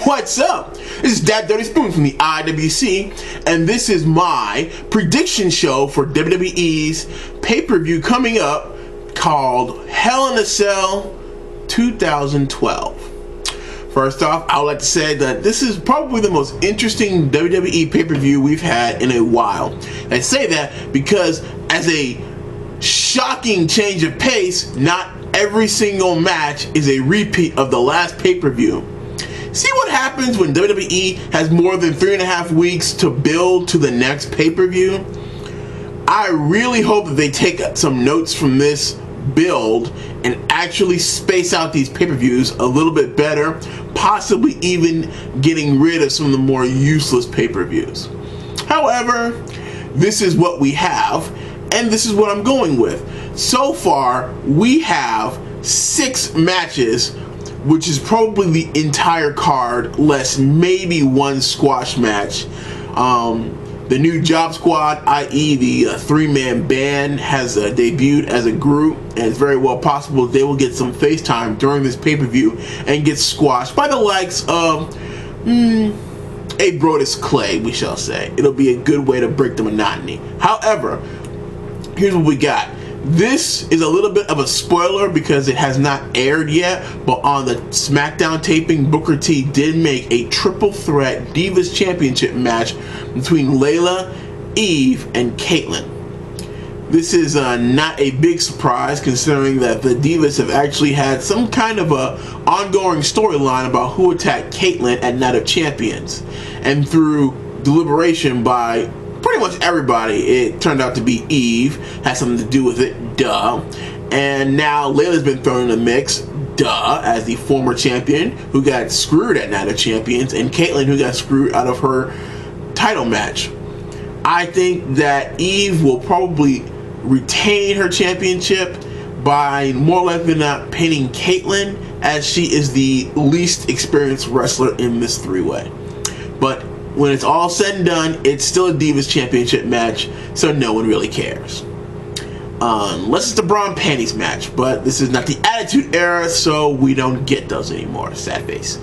What's up? This is Dad Dirty Spoon from the IWC, and this is my prediction show for WWE's pay-per-view coming up called Hell in a Cell 2012. First off, I would like to say that this is probably the most interesting WWE pay-per-view we've had in a while. I say that because as a shocking change of pace, not every single match is a repeat of the last pay-per-view. See what happens when WWE has more than 3.5 weeks to build to the next pay-per-view? I really hope that they take some notes from this build and actually space out these pay-per-views a little bit better, possibly even getting rid of some of the more useless pay-per-views. However, this is what we have, and this is what I'm going with. So far, we have 6 matches, which is probably the entire card, less maybe one squash match. The new Job Squad, i.e. the 3-man band, has debuted as a group, and it's very well possible they will get some face time during this pay-per-view and get squashed by the likes of a Brodus Clay, we shall say. It'll be a good way to break the monotony. However, here's what we got. This is a little bit of a spoiler because it has not aired yet, but on the SmackDown taping, Booker T did make a triple threat Divas Championship match between Layla, Eve, and Kaitlyn. This is not a big surprise considering that the Divas have actually had some kind of a ongoing storyline about who attacked Kaitlyn at Night of Champions. And through deliberation by pretty much everybody, it turned out to be Eve, had something to do with it, duh. And now Layla's been thrown in the mix, duh, as the former champion who got screwed at Night of Champions, and Kaitlyn, who got screwed out of her title match. I think that Eve will probably retain her championship by more likely than not pinning Kaitlyn, as she is the least experienced wrestler in this 3-way. But when it's all said and done, it's still a Divas Championship match, so no one really cares. Unless it's the bra and panties match, but this is not the Attitude Era, so we don't get those anymore. Sad face.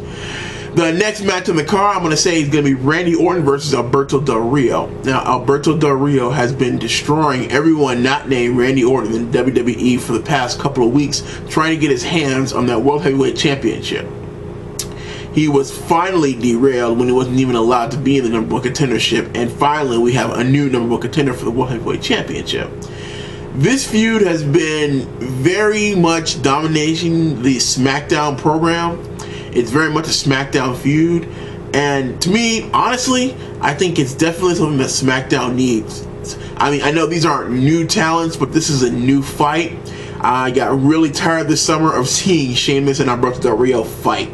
The next match on the card, I'm going to say, is going to be Randy Orton versus Alberto Del Rio. Now, Alberto Del Rio has been destroying everyone not named Randy Orton in WWE for the past couple of weeks, trying to get his hands on that World Heavyweight Championship. He was finally derailed when he wasn't even allowed to be in the number 1 contendership, and finally we have a new number 1 contender for the World Heavyweight Championship. This feud has been very much dominating the SmackDown program. It's very much a SmackDown feud, and to me, honestly, I think it's definitely something that SmackDown needs. I mean, I know these aren't new talents, but this is a new fight. I got really tired this summer of seeing Sheamus and Alberto Del Rio fight.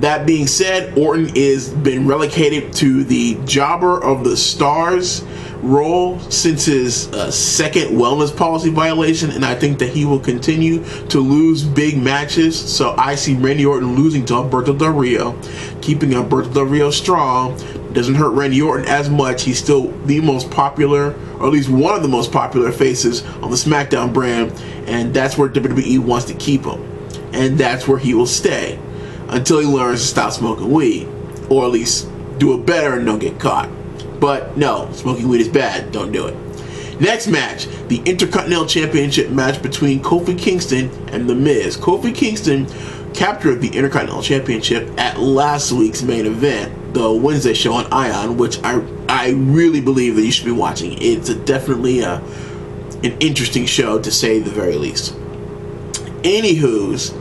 That being said, Orton is been relegated to the Jobber of the Stars role since his second wellness policy violation, and I think that he will continue to lose big matches. So I see Randy Orton losing to Alberto Del Rio, keeping Alberto Del Rio strong. Doesn't hurt Randy Orton as much. He's still the most popular, or at least one of the most popular faces on the SmackDown brand, and that's where WWE wants to keep him, and that's where he will stay until he learns to stop smoking weed, or at least do it better and don't get caught. But no, smoking weed is bad, don't do it. Next match, the Intercontinental Championship match between Kofi Kingston and The Miz. Kofi Kingston captured the Intercontinental Championship at last week's main event, the Wednesday show on Ion, which I really believe that you should be watching. It's definitely an interesting show, to say the very least. Anywho's,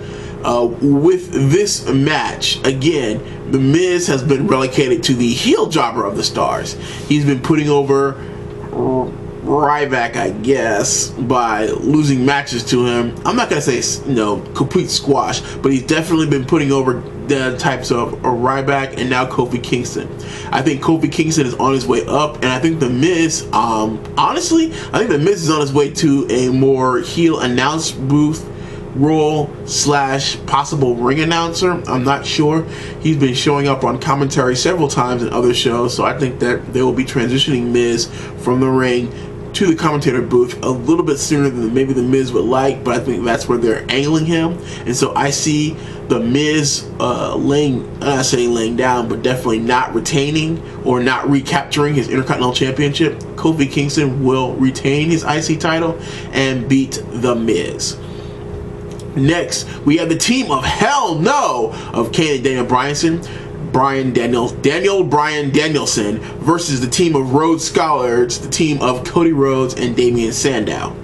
with this match, again, The Miz has been relegated to the heel jobber of the stars. He's been putting over Ryback, I guess, by losing matches to him. I'm not going to say, complete squash, but he's definitely been putting over the types of Ryback and now Kofi Kingston. I think Kofi Kingston is on his way up, and I think The Miz, honestly, I think The Miz is on his way to a more heel announce booth role / possible ring announcer. I'm not sure. He's been showing up on commentary several times in other shows, so I think that they will be transitioning Miz from the ring to the commentator booth a little bit sooner than maybe The Miz would like, but I think that's where they're angling him. And so I see The Miz I'm not saying laying down, but definitely not retaining or not recapturing his Intercontinental Championship. Kofi Kingston will retain his IC title and beat The Miz. Next, we have the team of Hell No of Kane and Daniel Bryan Danielson versus the team of Rhodes Scholars, the team of Cody Rhodes and Damien Sandow.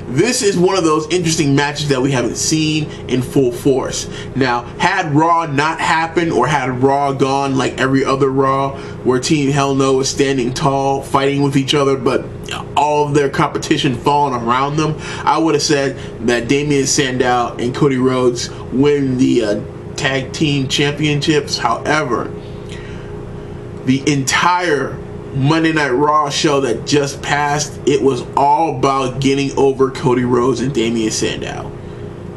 This is one of those interesting matches that we haven't seen in full force. Now, had Raw not happened, or had Raw gone like every other Raw, where Team Hell No was standing tall, fighting with each other, but all of their competition falling around them, I would have said that Damien Sandow and Cody Rhodes win the tag team championships. However, the entire Monday Night Raw show that just passed, it was all about getting over Cody Rhodes and Damien Sandow.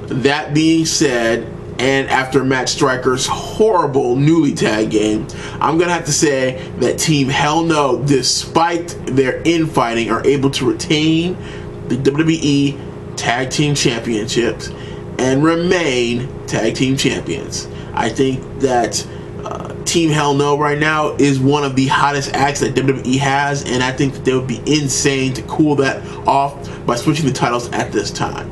That being said, and after Matt Striker's horrible newly tag game, I'm gonna have to say that Team Hell No, despite their infighting, are able to retain the WWE Tag Team Championships and remain Tag Team Champions. I think that Team Hell No right now is one of the hottest acts that WWE has, and I think that they would be insane to cool that off by switching the titles at this time.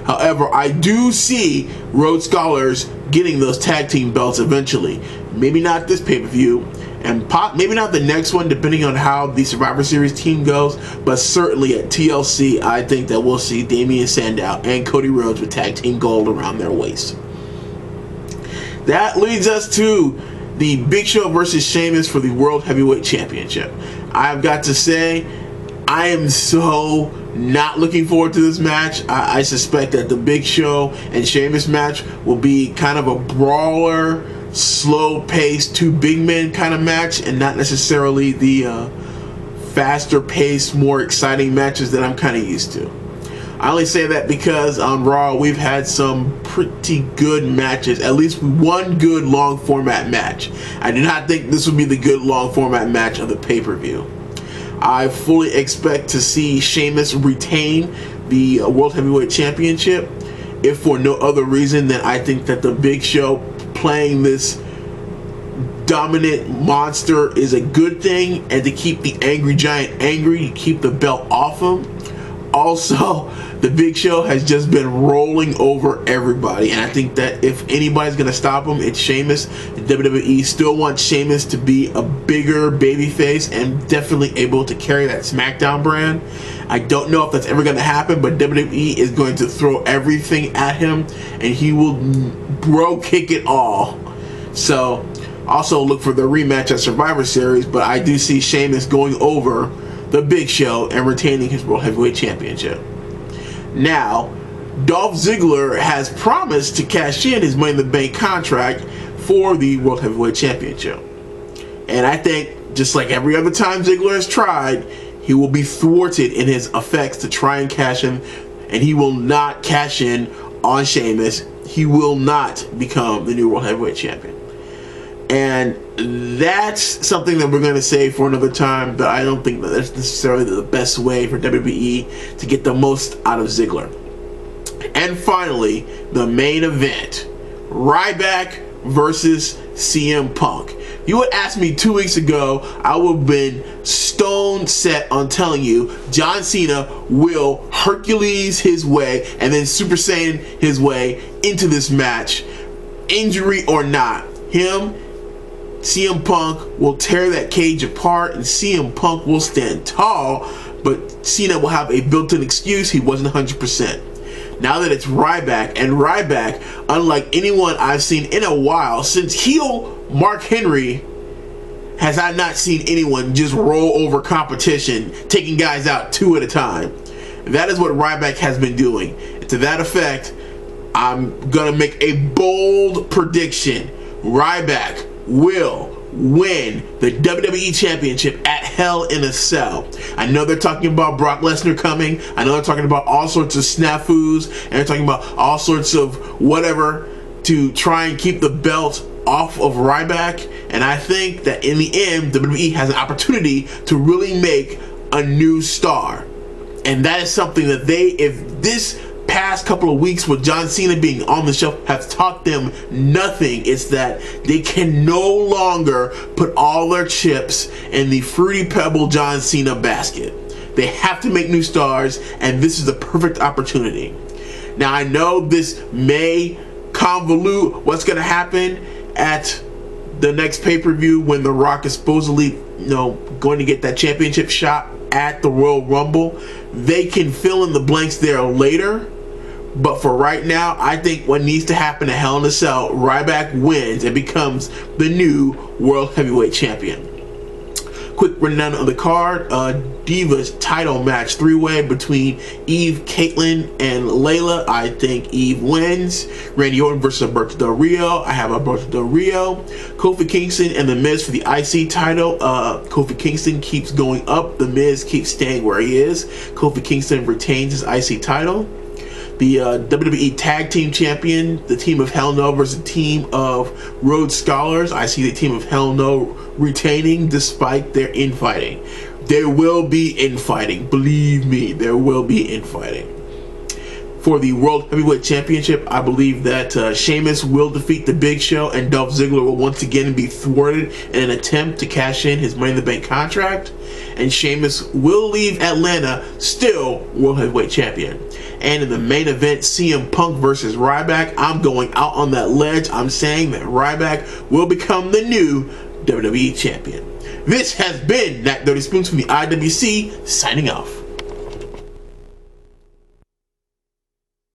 However, I do see Rhodes Scholars getting those tag team belts eventually. Maybe not this pay-per-view, and maybe not the next one, depending on how the Survivor Series team goes, but certainly at TLC, I think that we'll see Damien Sandow and Cody Rhodes with tag team gold around their waist. That leads us to the Big Show versus Sheamus for the World Heavyweight Championship. I've got to say, I am so not looking forward to this match. I suspect that the Big Show and Sheamus match will be kind of a brawler, slow-paced, two big men kind of match, and not necessarily the faster-paced, more exciting matches that I'm kind of used to. I only say that because on Raw we've had some pretty good matches, at least one good long format match. I do not think this would be the good long format match of the pay-per-view. I fully expect to see Sheamus retain the World Heavyweight Championship, if for no other reason than I think that the Big Show playing this dominant monster is a good thing, and to keep the Angry Giant angry, to keep the belt off him. Also, the Big Show has just been rolling over everybody, and I think that if anybody's going to stop him, it's Sheamus. The WWE still wants Sheamus to be a bigger babyface and definitely able to carry that SmackDown brand. I don't know if that's ever going to happen, but WWE is going to throw everything at him, and he will bro kick it all. So, also look for the rematch at Survivor Series, but I do see Sheamus going over the Big Show and retaining his World Heavyweight Championship. Now, Dolph Ziggler has promised to cash in his Money in the Bank contract for the World Heavyweight Championship. And I think, just like every other time Ziggler has tried, he will be thwarted in his effects to try and cash in, and he will not cash in on Sheamus. He will not become the new World Heavyweight Champion. And that's something that we're going to save for another time, but I don't think that that's necessarily the best way for WWE to get the most out of Ziggler. And finally, the main event, Ryback versus CM Punk. You would ask me 2 weeks ago, I would have been stone set on telling you John Cena will Hercules his way and then Super Saiyan his way into this match, injury or not. CM Punk will tear that cage apart, and CM Punk will stand tall, but Cena will have a built-in excuse. He wasn't 100%. Now that it's Ryback, and Ryback, unlike anyone I've seen in a while, since heel Mark Henry, has I not seen anyone just roll over competition, taking guys out two at a time. That is what Ryback has been doing. And to that effect, I'm going to make a bold prediction. Ryback will win the WWE Championship at Hell in a Cell. I know they're talking about Brock Lesnar coming. I know they're talking about all sorts of snafus, and they're talking about all sorts of whatever to try and keep the belt off of Ryback. And I think that in the end, WWE has an opportunity to really make a new star. And that is something that if this past couple of weeks with John Cena being on the shelf has taught them nothing, it's that they can no longer put all their chips in the Fruity Pebble John Cena basket. They have to make new stars, and this is the perfect opportunity. Now, I know this may convolute what's going to happen at the next pay-per-view when The Rock is supposedly, going to get that championship shot at the Royal Rumble. They can fill in the blanks there later. But for right now, I think what needs to happen at Hell in a Cell, Ryback wins and becomes the new World Heavyweight Champion. Quick rundown of the card. Divas title match 3-way between Eve, Kaitlyn, and Layla. I think Eve wins. Randy Orton versus Alberto Del Rio. I have Alberto Del Rio. Kofi Kingston and The Miz for the IC title. Kofi Kingston keeps going up. The Miz keeps staying where he is. Kofi Kingston retains his IC title. The WWE Tag Team Champion, the Team of Hell No versus the Team of Rhodes Scholars. I see the Team of Hell No retaining despite their infighting. There will be infighting. Believe me, there will be infighting. For the World Heavyweight Championship, I believe that Sheamus will defeat the Big Show, and Dolph Ziggler will once again be thwarted in an attempt to cash in his Money in the Bank contract. And Sheamus will leave Atlanta still World Heavyweight Champion. And in the main event, CM Punk versus Ryback, I'm going out on that ledge. I'm saying that Ryback will become the new WWE Champion. This has been Nat Dirty Spoons from the IWC, signing off.